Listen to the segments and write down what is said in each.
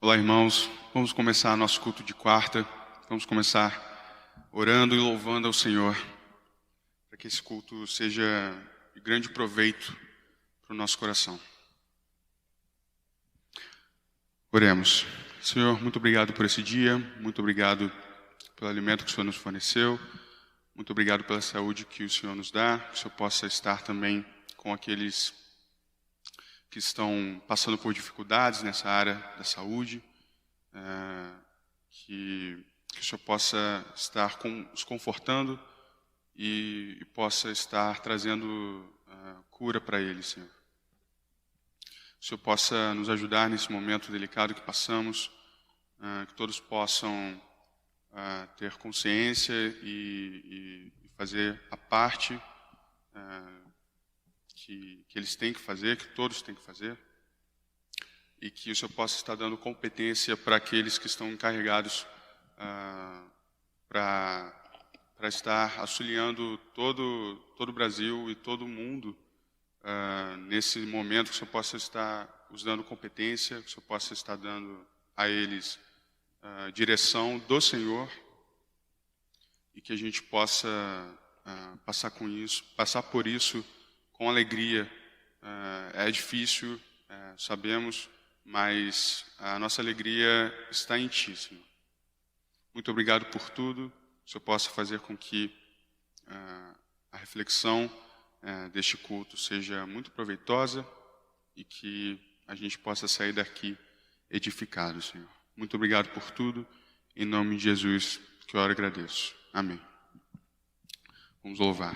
Olá, irmãos. Vamos começar nosso culto de quarta. Vamos começar orando e louvando ao Senhor, para que esse culto seja de grande proveito para o nosso coração. Oremos. Senhor, muito obrigado por esse dia, muito obrigado pelo alimento que o Senhor nos forneceu, muito obrigado pela saúde que o Senhor nos dá, que o Senhor possa estar também com aqueles que estão passando por dificuldades nessa área da saúde, que o Senhor possa estar os confortando e possa estar trazendo cura para eles, Senhor. Que o Senhor possa nos ajudar nesse momento delicado que passamos, que todos possam ter consciência e fazer a parte que eles têm que fazer, que todos têm que fazer, e que o Senhor possa estar dando competência para aqueles que estão encarregados para estar auxiliando todo o Brasil e todo o mundo nesse momento, que o Senhor possa estar os dando competência, que o Senhor possa estar dando a eles direção do Senhor, e que a gente possa passar por isso com alegria. É difícil, sabemos, mas a nossa alegria está em Ti, Senhor. Muito obrigado por tudo. Que o Senhor possa fazer com que a reflexão deste culto seja muito proveitosa e que a gente possa sair daqui edificado, Senhor. Muito obrigado por tudo. Em nome de Jesus, que eu oro e agradeço. Amém. Vamos louvar.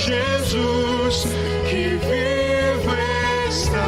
Jesus que vivo está.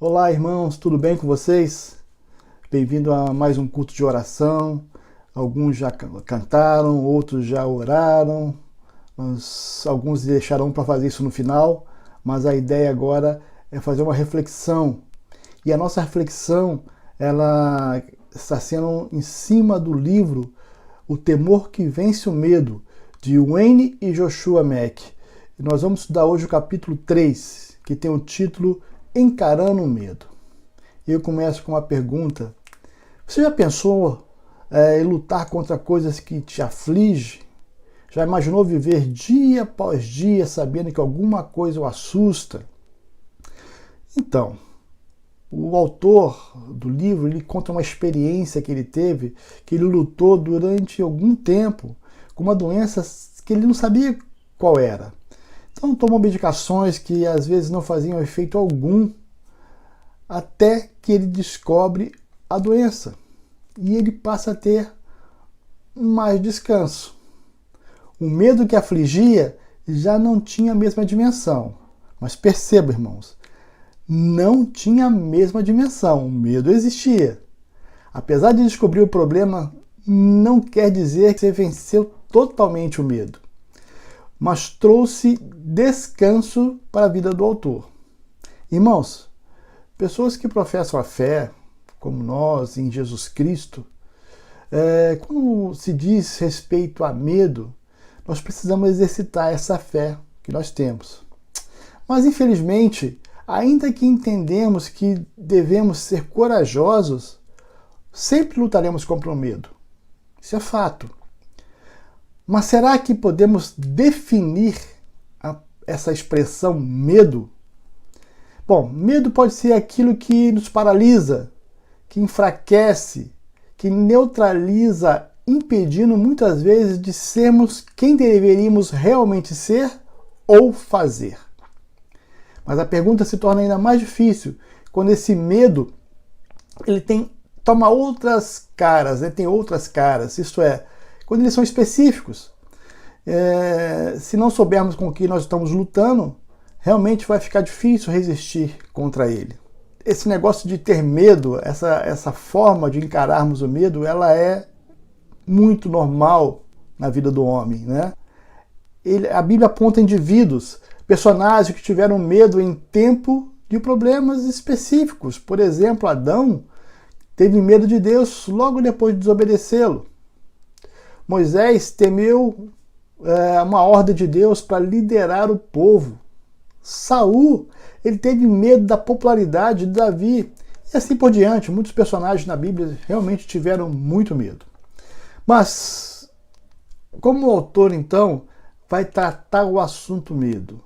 Olá, irmãos, tudo bem com vocês? Bem-vindo a mais um culto de oração. Alguns já cantaram, outros já oraram, alguns deixarão para fazer isso no final, mas a ideia agora é fazer uma reflexão. E a nossa reflexão, ela está sendo em cima do livro O Temor que Vence o Medo, de Wayne e Joshua Mack. E nós vamos estudar hoje o capítulo 3, que tem o título Encarando o Medo. E eu começo com uma pergunta. Você já pensou em lutar contra coisas que te afligem? Já imaginou viver dia após dia sabendo que alguma coisa o assusta? Então, o autor do livro, ele conta uma experiência que ele teve, que ele lutou durante algum tempo com uma doença que ele não sabia qual era. Então tomou medicações que às vezes não faziam efeito algum, até que ele descobre a doença. E ele passa a ter mais descanso. O medo que afligia já não tinha a mesma dimensão. Mas perceba, irmãos, não tinha a mesma dimensão. O medo existia. Apesar de descobrir o problema, não quer dizer que você venceu totalmente o medo, mas trouxe descanso para a vida do autor. Irmãos, pessoas que professam a fé, como nós, em Jesus Cristo, quando se diz respeito a medo, nós precisamos exercitar essa fé que nós temos. Mas, infelizmente, ainda que entendemos que devemos ser corajosos, sempre lutaremos contra o medo. Isso é fato. Mas será que podemos definir essa expressão medo? Bom, medo pode ser aquilo que nos paralisa, que enfraquece, que neutraliza, impedindo muitas vezes de sermos quem deveríamos realmente ser ou fazer. Mas a pergunta se torna ainda mais difícil quando esse medo ele toma outras caras, tem outras caras, isto é, quando eles são específicos. Se não soubermos com o que nós estamos lutando, realmente vai ficar difícil resistir contra ele. Esse negócio de ter medo, essa forma de encararmos o medo, ela é muito normal na vida do homem, né? A Bíblia aponta indivíduos, personagens que tiveram medo em tempo de problemas específicos. Por exemplo, Adão teve medo de Deus logo depois de desobedecê-lo. Moisés temeu uma ordem de Deus para liderar o povo. Saul, ele teve medo da popularidade de Davi. E assim por diante. Muitos personagens na Bíblia realmente tiveram muito medo. Mas, como o autor, então, vai tratar o assunto medo?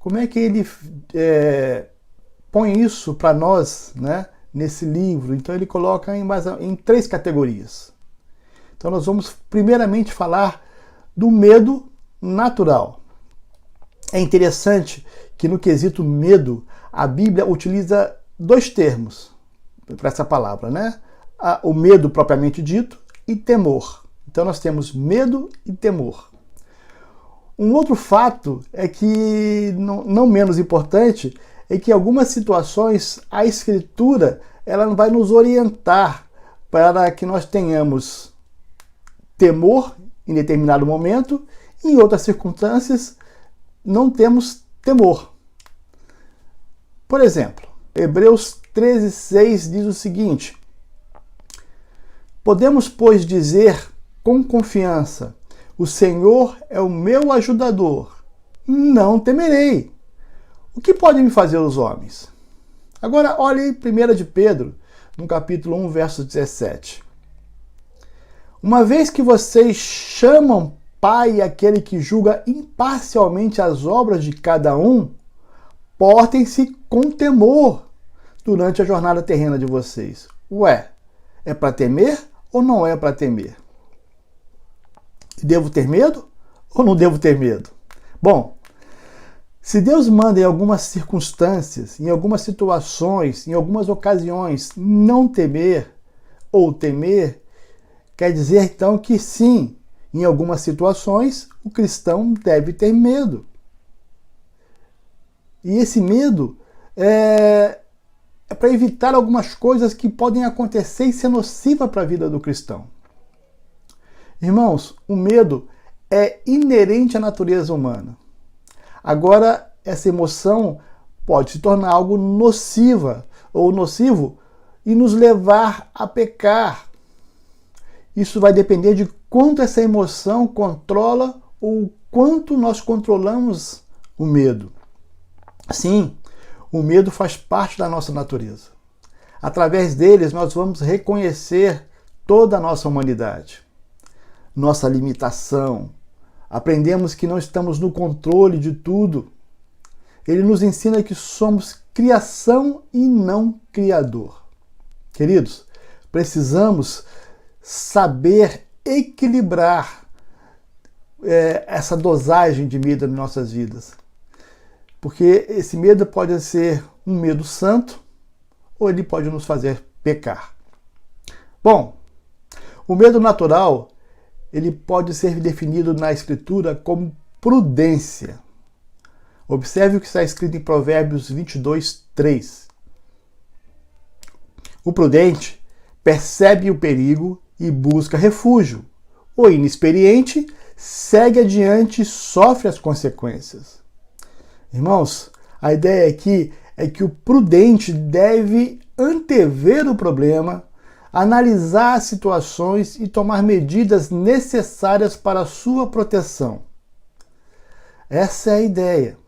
Como é que ele põe isso para nós, né, nesse livro? Então ele coloca em 3 categorias. Então nós vamos primeiramente falar do medo natural. É interessante que no quesito medo, a Bíblia utiliza 2 termos para essa palavra, né? O medo propriamente dito e temor. Então nós temos medo e temor. Um outro fato é que, não menos importante, é que em algumas situações a Escritura ela vai nos orientar para que nós tenhamos temor em determinado momento e em outras circunstâncias não temos temor. Por exemplo, Hebreus 13:6 diz o seguinte: podemos, pois, dizer com confiança: o Senhor é o meu ajudador, não temerei. O que podem me fazer os homens? Agora olhe 1 de Pedro, no capítulo 1, verso 17. Uma vez que vocês chamam Pai aquele que julga imparcialmente as obras de cada um, portem-se com temor durante a jornada terrena de vocês. Ué, é para temer ou não é para temer? Devo ter medo ou não devo ter medo? Bom, se Deus manda em algumas circunstâncias, em algumas situações, em algumas ocasiões, não temer ou temer, quer dizer então que sim, em algumas situações, o cristão deve ter medo. E esse medo é para evitar algumas coisas que podem acontecer e ser nociva para a vida do cristão. Irmãos, o medo é inerente à natureza humana. Agora, essa emoção pode se tornar algo nociva ou nocivo e nos levar a pecar. Isso vai depender de quanto essa emoção controla o quanto nós controlamos o medo. Sim, o medo faz parte da nossa natureza. Através deles, nós vamos reconhecer toda a nossa humanidade, nossa limitação. Aprendemos que não estamos no controle de tudo. Ele nos ensina que somos criação e não criador. Queridos, precisamos saber equilibrar essa dosagem de medo nas nossas vidas. Porque esse medo pode ser um medo santo ou ele pode nos fazer pecar. Bom, o medo natural, ele pode ser definido na Escritura como prudência. Observe o que está escrito em Provérbios 22, 3. O prudente percebe o perigo e busca refúgio. O inexperiente segue adiante e sofre as consequências. Irmãos, a ideia aqui é que o prudente deve antever o problema, analisar as situações e tomar medidas necessárias para a sua proteção. Essa é a ideia.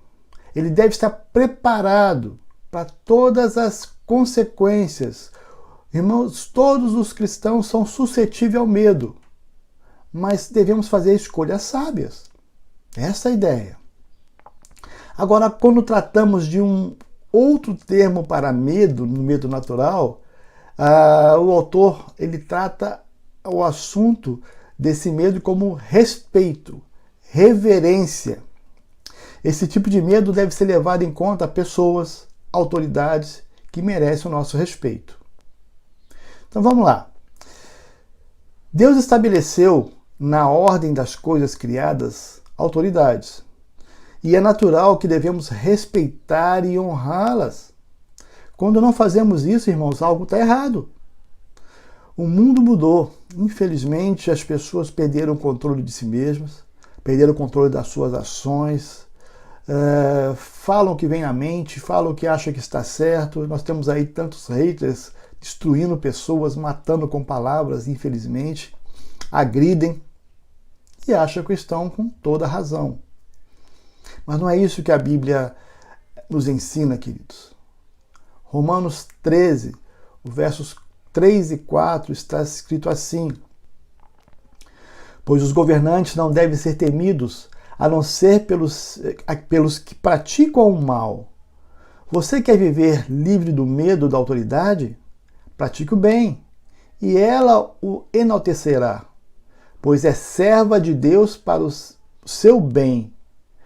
Ele deve estar preparado para todas as consequências. Irmãos, todos os cristãos são suscetíveis ao medo, mas devemos fazer escolhas sábias. Essa é a ideia. Agora, quando tratamos de um outro termo para medo, no medo natural, o autor ele trata o assunto desse medo como respeito, reverência. Esse tipo de medo deve ser levado em conta a pessoas, autoridades que merecem o nosso respeito. Então vamos lá. Deus estabeleceu na ordem das coisas criadas autoridades. E é natural que devemos respeitar e honrá-las. Quando não fazemos isso, irmãos, algo está errado. O mundo mudou. Infelizmente, as pessoas perderam o controle de si mesmas, perderam o controle das suas ações, falam o que vem à mente, falam o que acham que está certo. Nós temos aí tantos haters destruindo pessoas, matando com palavras, infelizmente, agridem e acham que estão com toda a razão. Mas não é isso que a Bíblia nos ensina, queridos. Romanos 13, versos 3 e 4, está escrito assim: pois os governantes não devem ser temidos, a não ser pelos que praticam o mal. Você quer viver livre do medo da autoridade? Pratique o bem, e ela o enaltecerá, pois é serva de Deus para o seu bem.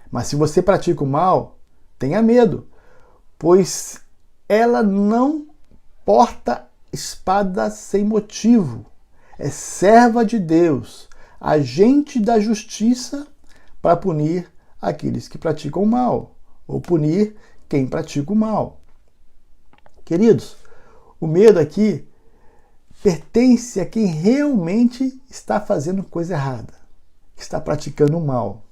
Mas se você pratica o mal, tenha medo, pois ela não porta espada sem motivo. É serva de Deus, agente da justiça para punir aqueles que praticam o mal, ou punir quem pratica o mal. Queridos, o medo aqui pertence a quem realmente está fazendo coisa errada, que está praticando o mal.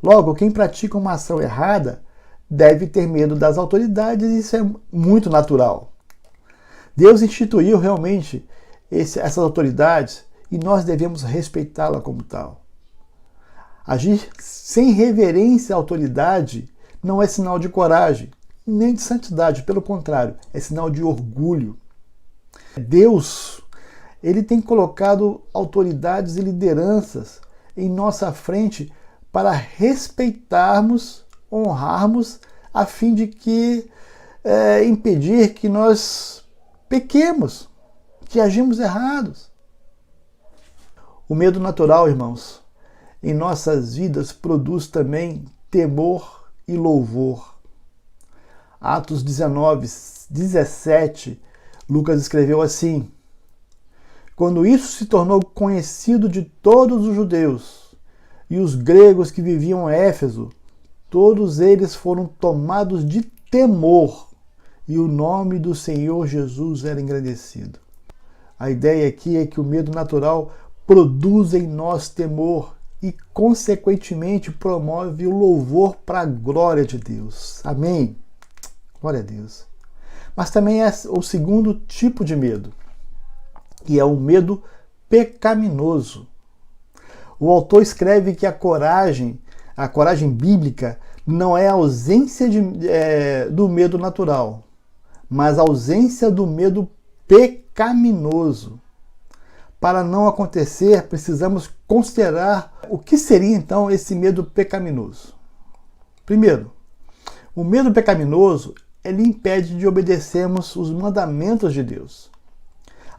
Logo, quem pratica uma ação errada deve ter medo das autoridades, e isso é muito natural. Deus instituiu realmente essas autoridades e nós devemos respeitá-la como tal. Agir sem reverência à autoridade não é sinal de coragem, nem de santidade, pelo contrário, é sinal de orgulho. Deus, ele tem colocado autoridades e lideranças em nossa frente para respeitarmos, honrarmos, a fim de que impedir que nós pequemos, que agimos errados. O medo natural, irmãos, em nossas vidas produz também temor e louvor. Atos 19, 17, Lucas escreveu assim: quando isso se tornou conhecido de todos os judeus e os gregos que viviam em Éfeso, todos eles foram tomados de temor e o nome do Senhor Jesus era engrandecido. A ideia aqui é que o medo natural produz em nós temor e, consequentemente, promove o louvor para a glória de Deus. Amém? Glória a Deus. Mas também é o segundo tipo de medo, que é o medo pecaminoso. O autor escreve que a coragem bíblica, não é a ausência do medo natural, mas a ausência do medo pecaminoso. Para não acontecer, precisamos considerar o que seria então esse medo pecaminoso. Primeiro, o medo pecaminoso, ele impede de obedecermos os mandamentos de Deus.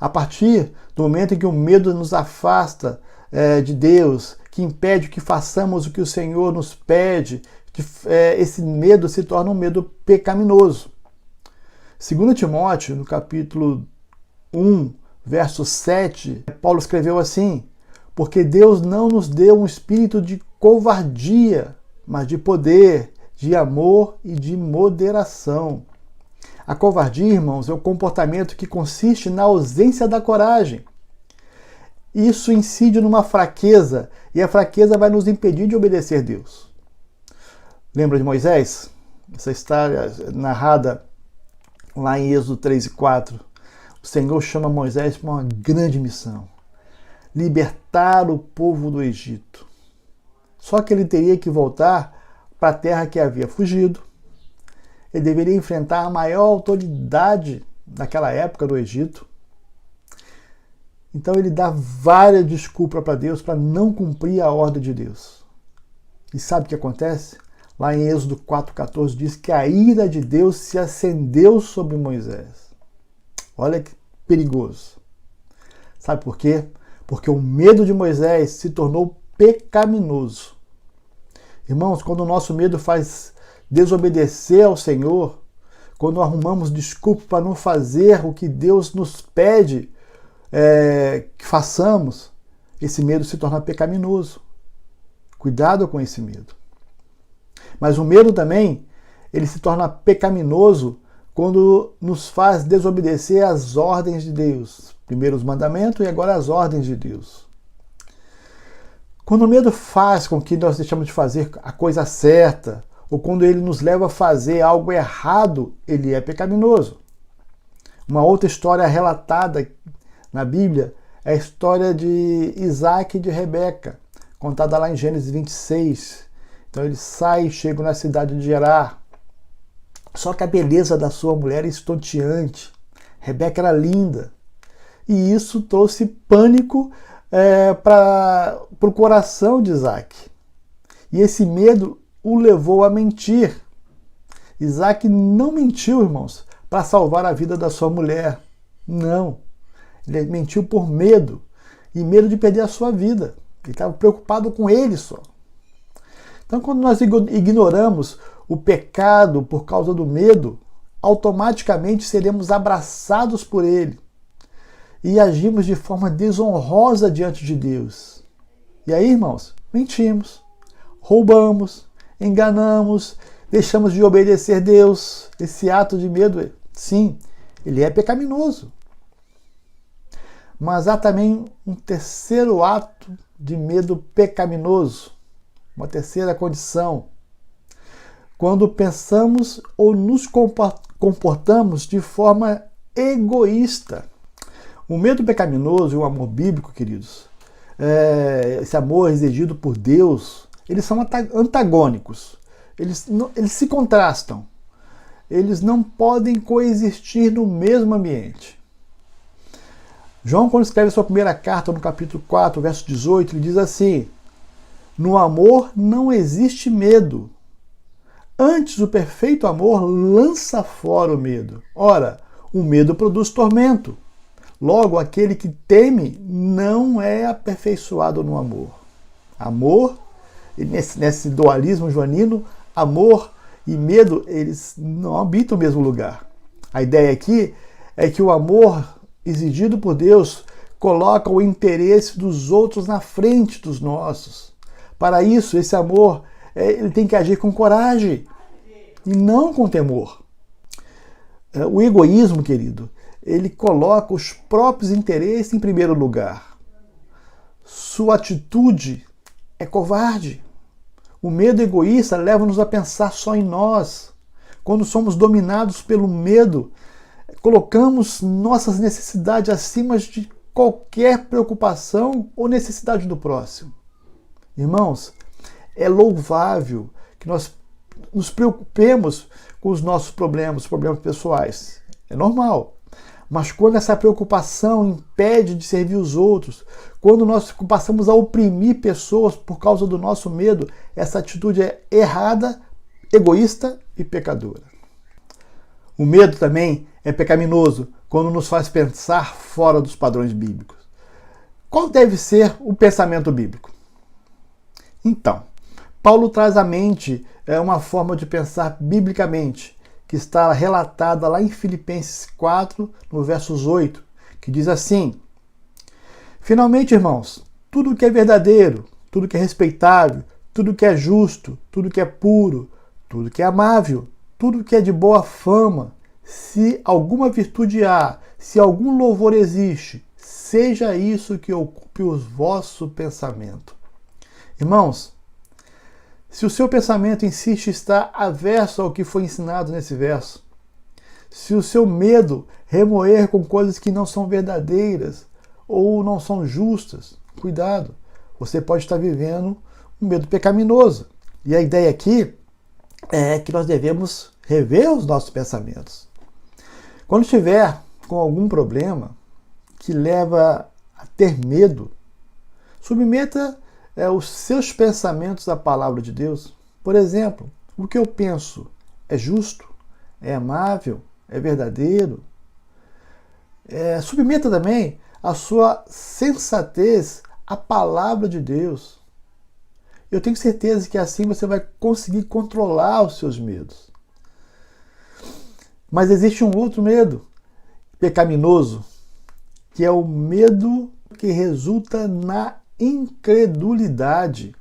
A partir do momento em que o medo nos afasta de Deus, que impede que façamos o que o Senhor nos pede, esse medo se torna um medo pecaminoso. 2 Timóteo, no capítulo 1, verso 7, Paulo escreveu assim: porque Deus não nos deu um espírito de covardia, mas de poder, de amor e de moderação. A covardia, irmãos, é o comportamento que consiste na ausência da coragem. Isso incide numa fraqueza, e a fraqueza vai nos impedir de obedecer a Deus. Lembra de Moisés? Essa história narrada lá em Êxodo 3 e 4. O Senhor chama Moisés para uma grande missão: libertar o povo do Egito. Só que ele teria que voltar para a terra que havia fugido. Ele deveria enfrentar a maior autoridade naquela época do Egito. Então ele dá várias desculpas para Deus para não cumprir a ordem de Deus. E sabe o que acontece? Lá em Êxodo 4,14 diz que a ira de Deus se acendeu sobre Moisés. Olha que perigoso. Sabe por quê? Porque o medo de Moisés se tornou pecaminoso. Irmãos, quando o nosso medo faz desobedecer ao Senhor, quando arrumamos desculpa para não fazer o que Deus nos pede que façamos, esse medo se torna pecaminoso. Cuidado com esse medo. Mas o medo também, ele se torna pecaminoso quando nos faz desobedecer às ordens de Deus. Primeiro os mandamentos e agora as ordens de Deus. Quando o medo faz com que nós deixamos de fazer a coisa certa, ou quando ele nos leva a fazer algo errado, ele é pecaminoso. Uma outra história relatada na Bíblia é a história de Isaac e de Rebeca, contada lá em Gênesis 26. Então eles saem e chegam na cidade de Gerar. Só que a beleza da sua mulher é estonteante. Rebeca era linda. E isso trouxe pânico para o coração de Isaac. E esse medo o levou a mentir. Isaac não mentiu, irmãos, para salvar a vida da sua mulher. Não. Ele mentiu por medo. E medo de perder a sua vida. Ele estava preocupado com ele só. Então, quando nós ignoramos o pecado por causa do medo, automaticamente seremos abraçados por ele e agimos de forma desonrosa diante de Deus. E aí, irmãos, mentimos, roubamos, enganamos, deixamos de obedecer a Deus. Esse ato de medo, sim, ele é pecaminoso. Mas há também um terceiro ato de medo pecaminoso, uma terceira condição. Quando pensamos ou nos comportamos de forma egoísta. O medo pecaminoso e o amor bíblico, queridos, esse amor exigido por Deus, eles são antagônicos. Eles se contrastam. Eles não podem coexistir no mesmo ambiente. João, quando escreve sua primeira carta, no capítulo 4, verso 18, ele diz assim: no amor não existe medo. Antes, o perfeito amor lança fora o medo. Ora, o medo produz tormento. Logo, aquele que teme não é aperfeiçoado no amor. Amor, nesse dualismo joanino, amor e medo, eles não habitam o mesmo lugar. A ideia aqui é que o amor exigido por Deus coloca o interesse dos outros na frente dos nossos. Para isso, esse amor, ele tem que agir com coragem e não com temor. O egoísmo, querido, ele coloca os próprios interesses em primeiro lugar. Sua atitude é covarde. O medo egoísta leva-nos a pensar só em nós. Quando somos dominados pelo medo, colocamos nossas necessidades acima de qualquer preocupação ou necessidade do próximo. Irmãos, é louvável que nós nos preocupemos com os nossos problemas, os problemas pessoais. É normal. Mas quando essa preocupação impede de servir os outros, quando nós passamos a oprimir pessoas por causa do nosso medo, essa atitude é errada, egoísta e pecadora. O medo também é pecaminoso quando nos faz pensar fora dos padrões bíblicos. Qual deve ser o pensamento bíblico? Então, Paulo traz à mente uma forma de pensar biblicamente, que está relatada lá em Filipenses 4, no versos 8, que diz assim: finalmente, irmãos, tudo que é verdadeiro, tudo que é respeitável, tudo que é justo, tudo que é puro, tudo que é amável, tudo que é de boa fama, se alguma virtude há, se algum louvor existe, seja isso que ocupe o vosso pensamento. Irmãos, se o seu pensamento insiste estar averso ao que foi ensinado nesse verso, se o seu medo remoer com coisas que não são verdadeiras ou não são justas, cuidado, você pode estar vivendo um medo pecaminoso. E a ideia aqui é que nós devemos rever os nossos pensamentos. Quando estiver com algum problema que leva a ter medo, submeta os seus pensamentos à palavra de Deus. Por exemplo, o que eu penso é justo, é amável, é verdadeiro. Submeta também a sua sensatez à palavra de Deus. Eu tenho certeza que assim você vai conseguir controlar os seus medos. Mas existe um outro medo pecaminoso, que é o medo que resulta na incredulidade.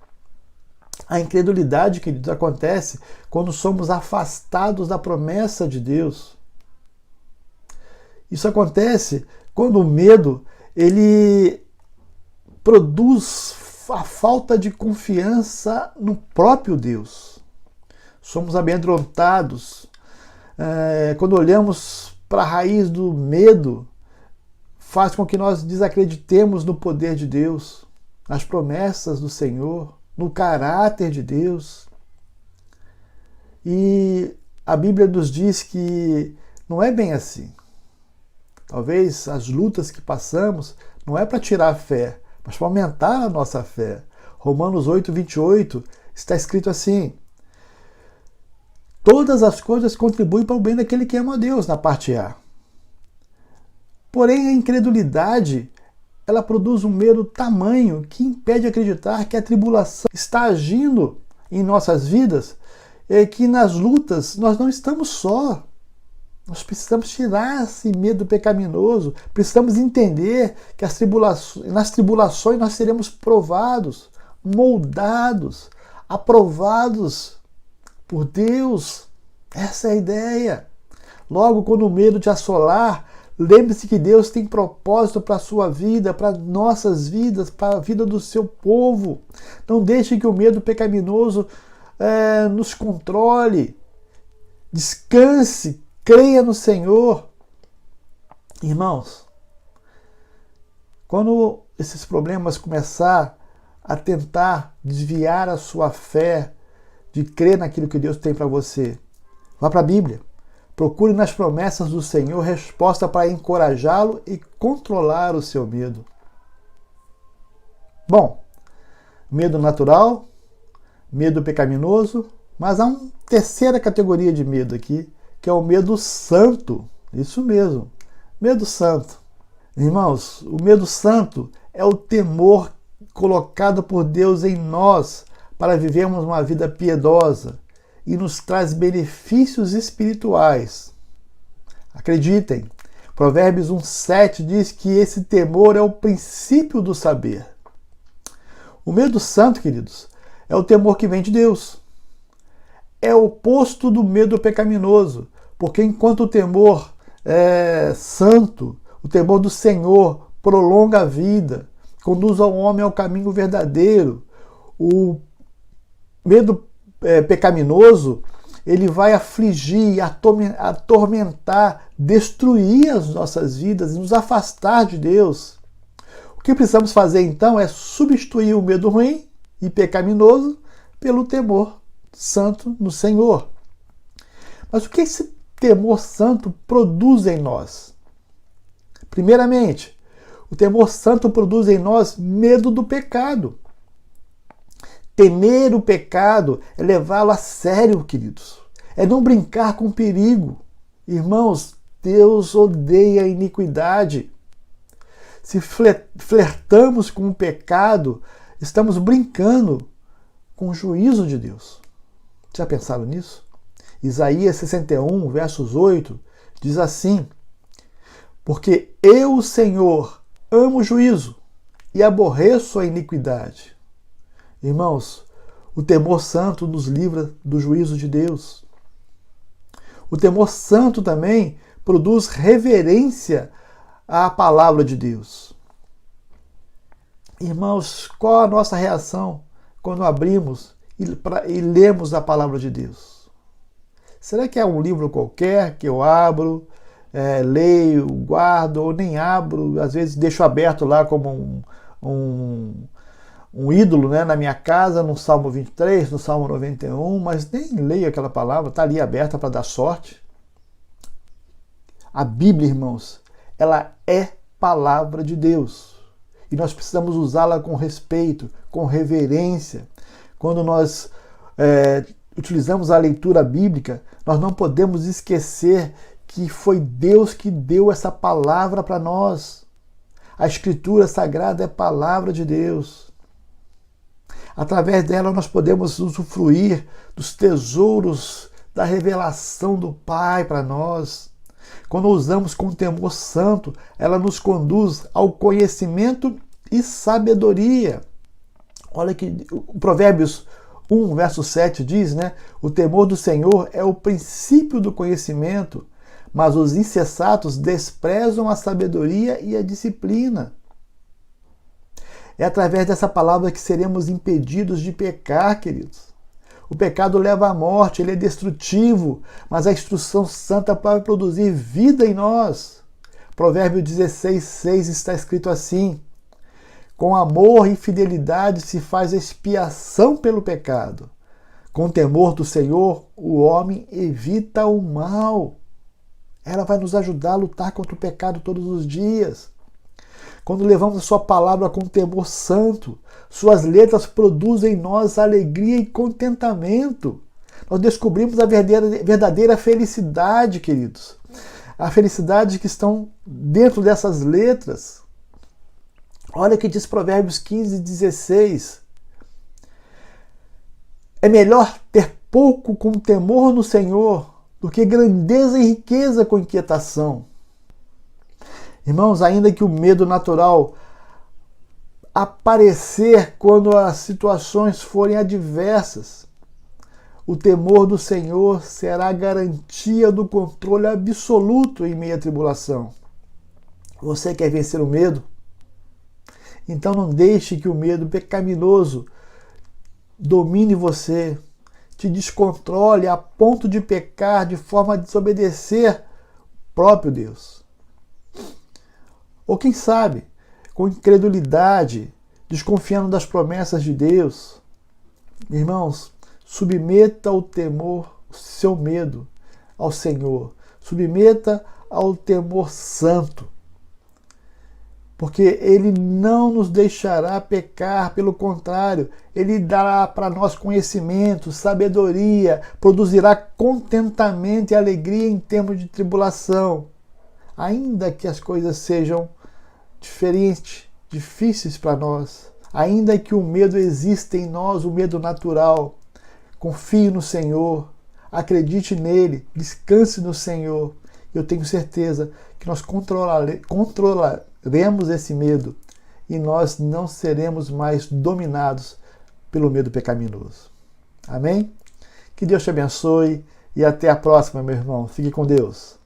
A incredulidade, queridos, acontece quando somos afastados da promessa de Deus. Isso acontece quando o medo ele produz a falta de confiança no próprio Deus. Somos amedrontados. Quando olhamos para a raiz do medo, faz com que nós desacreditemos no poder de Deus, nas promessas do Senhor, no caráter de Deus. E a Bíblia nos diz que não é bem assim. Talvez as lutas que passamos não é para tirar a fé, mas para aumentar a nossa fé. Romanos 8, 28 está escrito assim: todas as coisas contribuem para o bem daquele que ama a Deus, na parte A. Porém, a incredulidade, ela produz um medo tamanho que impede de acreditar que a tribulação está agindo em nossas vidas, e que nas lutas nós não estamos só. Nós precisamos tirar esse medo pecaminoso, precisamos entender que nas tribulações nós seremos provados, moldados, aprovados por Deus. Essa é a ideia. Logo, quando o medo te assolar, lembre-se que Deus tem propósito para a sua vida, para nossas vidas, para a vida do seu povo. Não deixe que o medo pecaminoso nos controle. Descanse, creia no Senhor. Irmãos, quando esses problemas começar a tentar desviar a sua fé de crer naquilo que Deus tem para você, vá para a Bíblia. Procure nas promessas do Senhor resposta para encorajá-lo e controlar o seu medo. Bom, medo natural, medo pecaminoso, mas há uma terceira categoria de medo aqui, que é o medo santo. Isso mesmo, medo santo. Irmãos, o medo santo é o temor colocado por Deus em nós para vivermos uma vida piedosa, e nos traz benefícios espirituais. Acreditem, Provérbios 1,7 diz que esse temor é o princípio do saber. O medo santo, queridos, é o temor que vem de Deus. É o oposto do medo pecaminoso, porque enquanto o temor é santo, o temor do Senhor prolonga a vida, conduz ao homem ao caminho verdadeiro, o medo pecaminoso, ele vai afligir, atormentar, destruir as nossas vidas e nos afastar de Deus. O que precisamos fazer então é substituir o medo ruim e pecaminoso pelo temor santo no Senhor. Mas o que esse temor santo produz em nós? Primeiramente, o temor santo produz em nós medo do pecado. Temer o pecado é levá-lo a sério, queridos. É não brincar com o perigo. Irmãos, Deus odeia a iniquidade. Se flertamos com o pecado, estamos brincando com o juízo de Deus. Já pensaram nisso? Isaías 61, versos 8, diz assim: porque eu, o Senhor, amo o juízo e aborreço a iniquidade. Irmãos, o temor santo nos livra do juízo de Deus. O temor santo também produz reverência à palavra de Deus. Irmãos, qual a nossa reação quando abrimos e lemos a palavra de Deus? Será que é um livro qualquer que eu abro, leio, guardo, ou nem abro, às vezes deixo aberto lá como um ídolo, né, na minha casa, no Salmo 23, no Salmo 91, mas nem leio aquela palavra, está ali aberta para dar sorte? A Bíblia, irmãos, ela é palavra de Deus. E nós precisamos usá-la com respeito, com reverência. Quando nós utilizamos a leitura bíblica, nós não podemos esquecer que foi Deus que deu essa palavra para nós. A Escritura Sagrada é palavra de Deus. Através dela nós podemos usufruir dos tesouros da revelação do Pai para nós. Quando usamos com temor santo, ela nos conduz ao conhecimento e sabedoria. Olha que o Provérbios 1, verso 7 diz, né? O temor do Senhor é o princípio do conhecimento, mas os insensatos desprezam a sabedoria e a disciplina. É através dessa palavra que seremos impedidos de pecar, queridos. O pecado leva à morte, ele é destrutivo, mas a instrução santa pode produzir vida em nós. Provérbio 16, 6 está escrito assim: com amor e fidelidade se faz expiação pelo pecado. Com o temor do Senhor, o homem evita o mal. Ela vai nos ajudar a lutar contra o pecado todos os dias. Quando levamos a sua palavra com temor santo, suas letras produzem em nós alegria e contentamento. Nós descobrimos a verdadeira felicidade, queridos. A felicidade que estão dentro dessas letras. Olha o que diz Provérbios 15, 16. É melhor ter pouco com temor no Senhor do que grandeza e riqueza com inquietação. Irmãos, ainda que o medo natural aparecer quando as situações forem adversas, o temor do Senhor será a garantia do controle absoluto em meio à tribulação. Você quer vencer o medo? Então não deixe que o medo pecaminoso domine você, te descontrole a ponto de pecar de forma a desobedecer o próprio Deus. Ou quem sabe, com incredulidade, desconfiando das promessas de Deus. Irmãos, submeta o temor, o seu medo ao Senhor. Submeta ao temor santo. Porque Ele não nos deixará pecar, pelo contrário, Ele dará para nós conhecimento, sabedoria, produzirá contentamento e alegria em tempos de tribulação. Ainda que as coisas sejam diferentes, difíceis para nós, ainda que o medo exista em nós, o medo natural, confie no Senhor, acredite nele, descanse no Senhor. Eu tenho certeza que nós controlaremos esse medo e nós não seremos mais dominados pelo medo pecaminoso. Amém? Que Deus te abençoe e até a próxima, meu irmão. Fique com Deus.